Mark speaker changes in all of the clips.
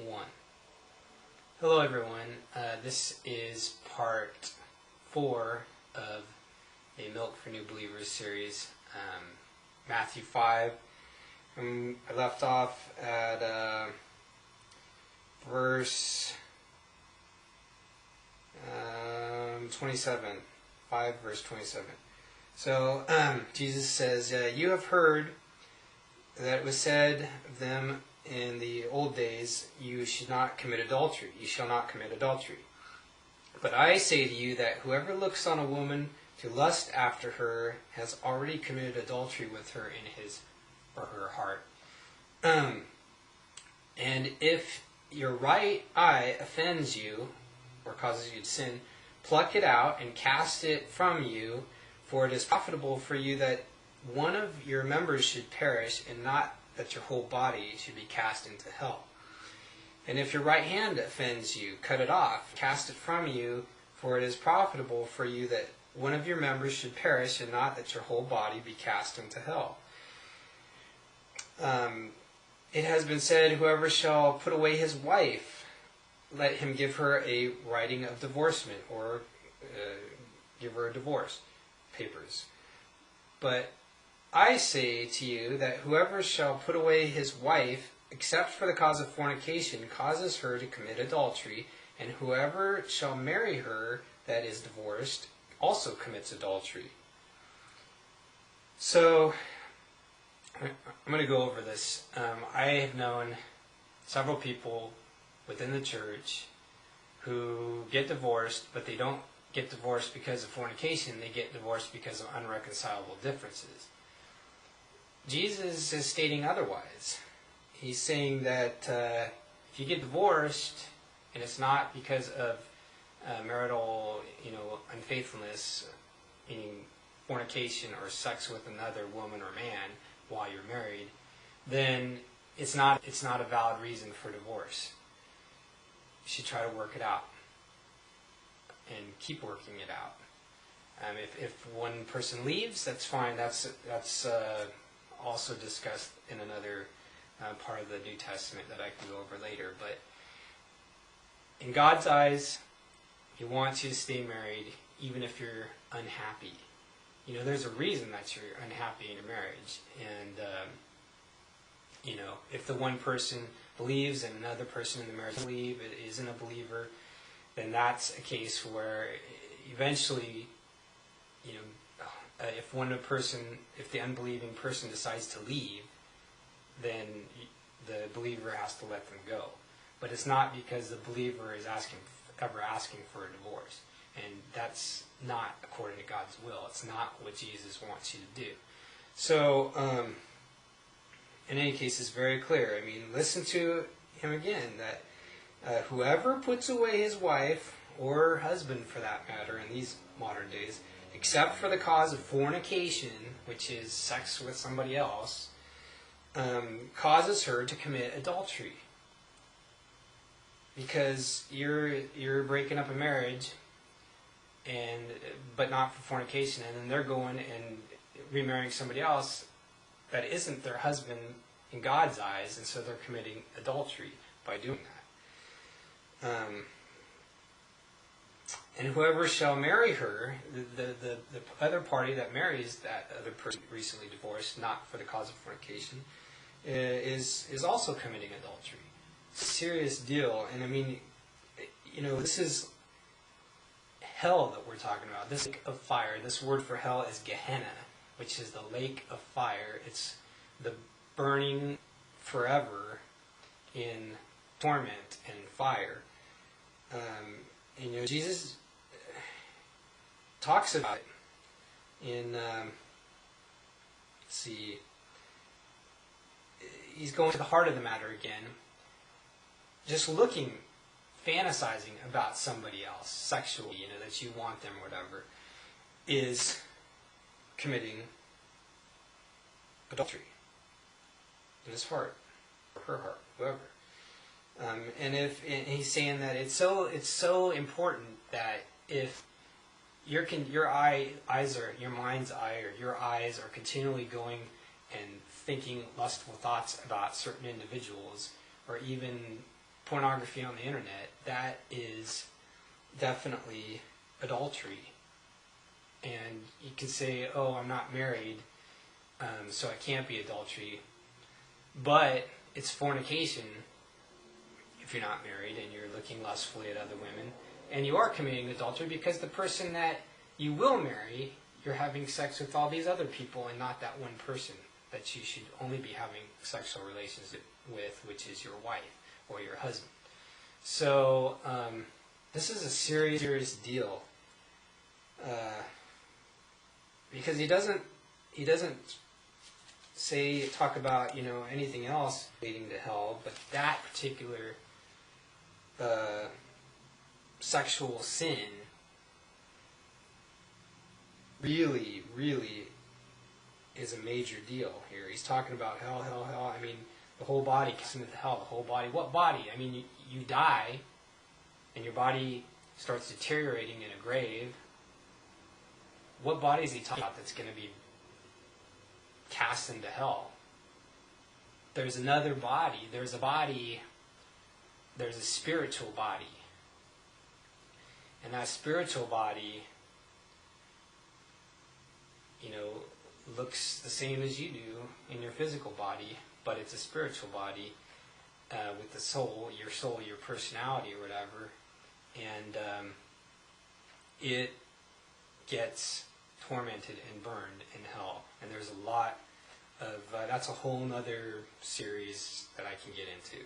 Speaker 1: 1. Hello everyone, this is part 4 of a Milk for New Believers series, Matthew 5. I left off at verse 27, 5 verse 27. So Jesus says, you have heard that it was said of them in the old days, you should not commit adultery. You shall not commit adultery. But I say to you that whoever looks on a woman to lust after her has already committed adultery with her in his or her heart. And if your right eye offends you, or causes you to sin, pluck it out and cast it from you, for it is profitable for you that one of your members should perish, and not that your whole body should be cast into hell. And if your right hand offends you, cut it off, cast it from you, for it is profitable for you that one of your members should perish, and not that your whole body be cast into hell. It has been said, whoever shall put away his wife, let him give her a writing of divorcement, or give her a divorce papers. But I say to you that whoever shall put away his wife, except for the cause of fornication, causes her to commit adultery, and whoever shall marry her that is divorced also commits adultery. So, I'm going to go over this. I have known several people within the church who get divorced, but they don't get divorced because of fornication. They get divorced because of unreconcilable differences. Jesus is stating otherwise. He's saying that if you get divorced and it's not because of marital, unfaithfulness, meaning fornication or sex with another woman or man while you're married, then it's not a valid reason for divorce. You should try to work it out and keep working it out. If one person leaves, that's fine. That's also discussed in another part of the New Testament that I can go over later. But in God's eyes, you want to stay married even if you're unhappy. There's a reason that you're unhappy in your marriage. And, if the one person believes and another person in the marriage isn't a believer, then that's a case where eventually, if the unbelieving person decides to leave, then the believer has to let them go. But it's not because the believer is ever asking for a divorce. And that's not according to God's will. It's not what Jesus wants you to do. So, in any case, it's very clear. Listen to him again, that whoever puts away his wife, or husband for that matter in these modern days, except for the cause of fornication, which is sex with somebody else, causes her to commit adultery. Because you're breaking up a marriage, but not for fornication, and then they're going and remarrying somebody else that isn't their husband in God's eyes, and so they're committing adultery by doing that. And whoever shall marry her, the other party that marries that other person recently divorced, not for the cause of fornication, is also committing adultery. Serious deal. And this is hell that we're talking about. This lake of fire. This word for hell is Gehenna, which is the lake of fire. It's the burning forever in torment and fire. Jesus talks about it in, he's going to the heart of the matter again. Just fantasizing about somebody else sexually, that you want them or whatever, is committing adultery in his heart, or her heart, whoever. And he's saying that it's so important that if your mind's eye or your eyes are continually going and thinking lustful thoughts about certain individuals, or even pornography on the internet, that is definitely adultery. And you can say, oh, I'm not married, so it can't be adultery. But it's fornication if you're not married and you're looking lustfully at other women. And you are committing adultery because the person that you will marry, you're having sex with all these other people and not that one person that you should only be having sexual relations with, which is your wife or your husband. So this is a serious, serious deal, because he doesn't talk about anything else leading to hell, but that particular sexual sin really, really is a major deal here. He's talking about hell, hell, hell. I mean, the whole body gets into hell. The whole body. What body? I mean, you die, and your body starts deteriorating in a grave. What body is he talking about that's going to be cast into hell? There's another body. There's a spiritual body. And that spiritual body, looks the same as you do in your physical body, but it's a spiritual body with the soul, your personality or whatever. And it gets tormented and burned in hell. And there's a lot of, that's a whole other series that I can get into.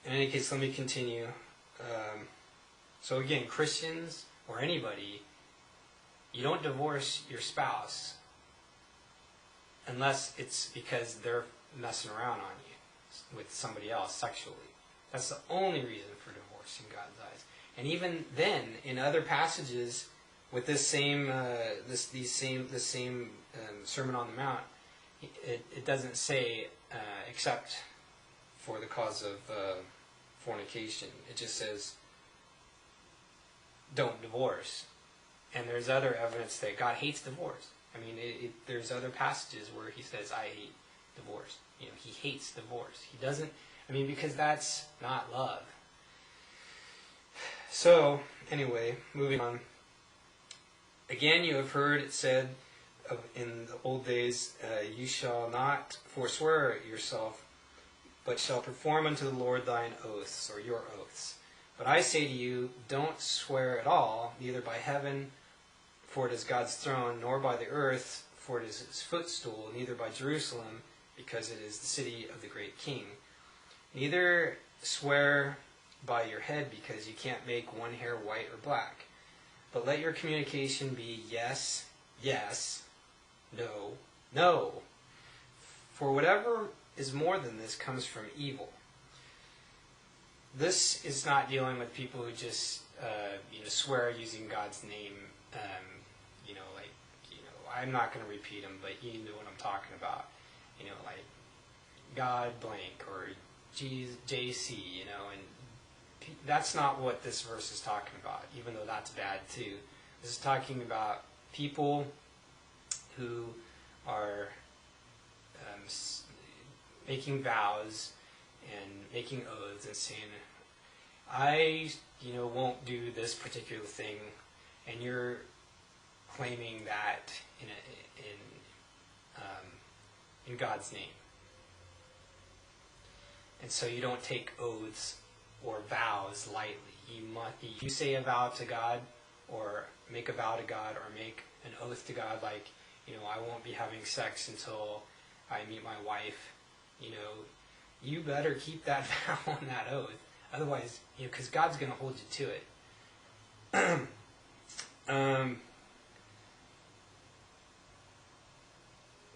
Speaker 1: In any case, let me continue. So again, Christians or anybody, you don't divorce your spouse unless it's because they're messing around on you with somebody else sexually. That's the only reason for divorce in God's eyes. And even then, in other passages with this same Sermon on the Mount, it doesn't say except for the cause of fornication. It just says don't divorce. And there's other evidence that God hates divorce. I mean, there's other passages where he says, I hate divorce. He hates divorce. He doesn't, because that's not love. So, anyway, moving on. Again, you have heard it said in the old days, you shall not forswear yourself, but shall perform unto the Lord thine oaths, or your oaths. But I say to you, don't swear at all, neither by heaven, for it is God's throne, nor by the earth, for it is his footstool, neither by Jerusalem, because it is the city of the great king. Neither swear by your head, because you can't make one hair white or black. But let your communication be yes, yes, no, no. For whatever is more than this comes from evil. This is not dealing with people who just swear using God's name. I'm not going to repeat them, but you know what I'm talking about. Like God blank or JC. And that's not what this verse is talking about. Even though that's bad too. This is talking about people who are making vows and making oaths and saying, I, won't do this particular thing, and you're claiming that in God's name. And so you don't take oaths or vows lightly. You say a vow to God, or make a vow to God, or make an oath to God, like, I won't be having sex until I meet my wife. You better keep that vow on that oath. Otherwise, because God's going to hold you to it.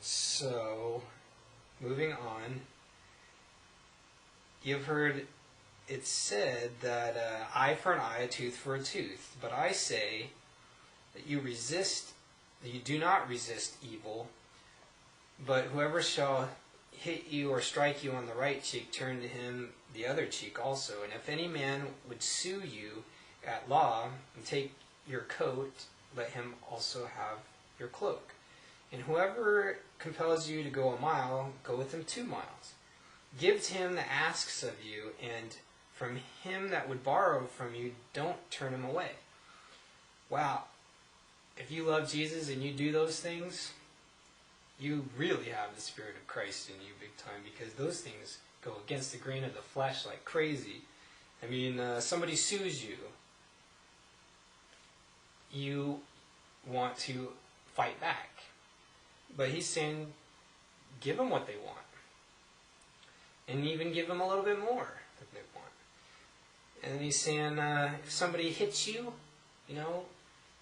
Speaker 1: So, moving on. You've heard it said that eye for an eye, a tooth for a tooth. But I say that you do not resist evil, but whoever shall hit you or strike you on the right cheek, turn to him the other cheek also. And if any man would sue you at law and take your coat, let him also have your cloak. And whoever compels you to go a mile, go with him 2 miles. Give to him that asks of you, and from him that would borrow from you, don't turn him away. Wow. If you love Jesus and you do those things, you really have the Spirit of Christ in you big time, because those things go against the grain of the flesh like crazy. I mean, somebody sues you. You want to fight back. But he's saying, give them what they want. And even give them a little bit more than they want. And he's saying, if somebody hits you,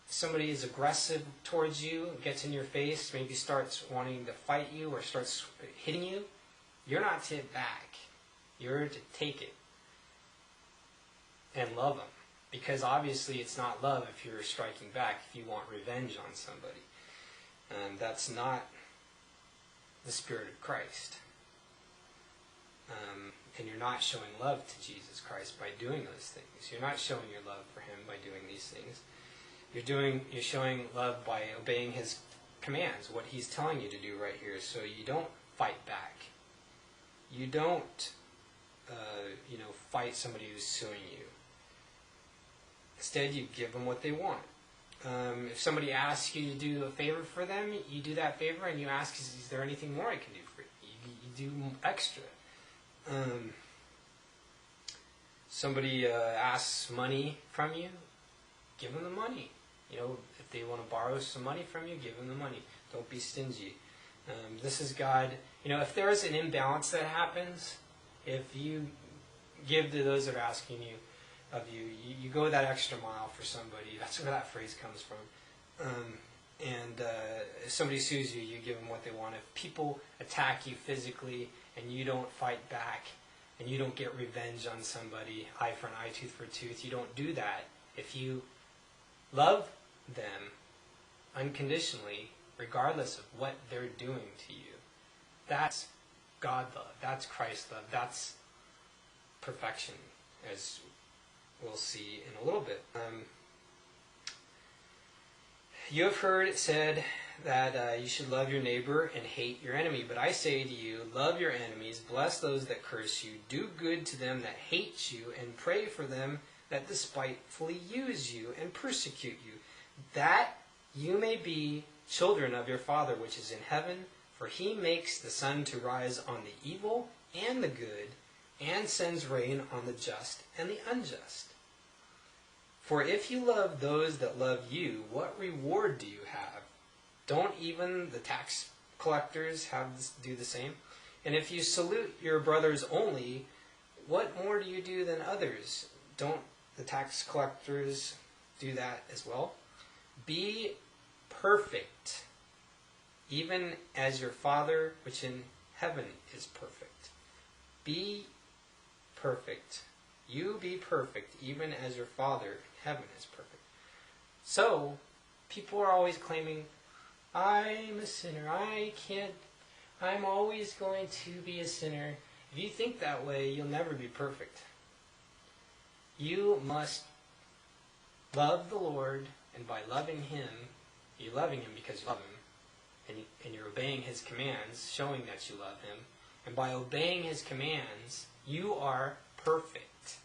Speaker 1: somebody is aggressive towards you, gets in your face, maybe starts wanting to fight you or starts hitting you, you're not to hit back. You're to take it and love them. Because obviously it's not love if you're striking back, if you want revenge on somebody. That's not the Spirit of Christ. And you're not showing love to Jesus Christ by doing those things. You're not showing your love for him by doing these things. You're showing love by obeying his commands, what he's telling you to do right here. So you don't fight back. You don't, fight somebody who's suing you. Instead, you give them what they want. If somebody asks you to do a favor for them, you do that favor and you ask, is there anything more I can do for you? You do extra. Somebody asks money from you, give them the money. If they want to borrow some money from you, give them the money. Don't be stingy. This is God. If there is an imbalance that happens, if you give to those that are asking you, you go that extra mile for somebody. That's where that phrase comes from. If somebody sues you, you give them what they want. If people attack you physically and you don't fight back and you don't get revenge on somebody, eye for an eye, tooth for a tooth, you don't do that. If you love them unconditionally, regardless of what they're doing to you, that's God love. That's Christ love. That's perfection, as we'll see in a little bit. You have heard it said that you should love your neighbor and hate your enemy. But I say to you, love your enemies, bless those that curse you, do good to them that hate you, and pray for them that despitefully use you and persecute you, that you may be children of your Father which is in heaven. For he makes the sun to rise on the evil and the good, and sends rain on the just and the unjust. For if you love those that love you, what reward do you have? Don't even the tax collectors do the same? And if you salute your brothers only, what more do you do than others? Don't the tax collectors do that as well? Be perfect, even as your Father which in heaven is perfect. Be perfect. You be perfect, even as your Father in heaven is perfect. So, people are always claiming, I'm a sinner, I'm always going to be a sinner. If you think that way, you'll never be perfect. You must love the Lord, and by loving him, you're loving him because you love him, and you're obeying his commands, showing that you love him. And by obeying his commands, you are perfect.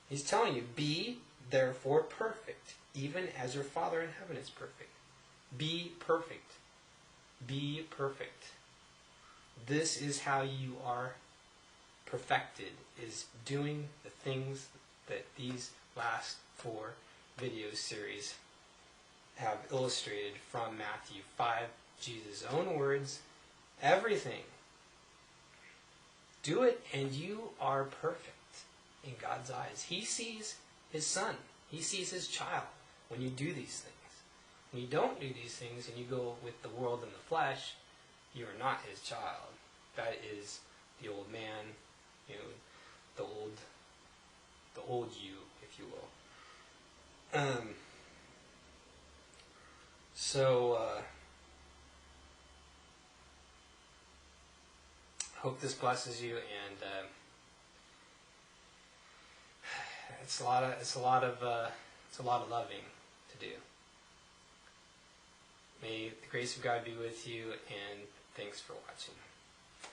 Speaker 1: He's telling you, be therefore perfect, even as your Father in heaven is perfect. Be perfect. Be perfect. This is how you are perfected, is doing the things that these last 4 video series have illustrated from Matthew 5, Jesus' own words. Everything. Do it and you are perfect in God's eyes. He sees his son. He sees his child when you do these things. When you don't do these things and you go with the world and the flesh, you are not his child. That is the old man, the old you, if you will. Hope this blesses you, and it's a lot of loving to do. May the grace of God be with you, and thanks for watching.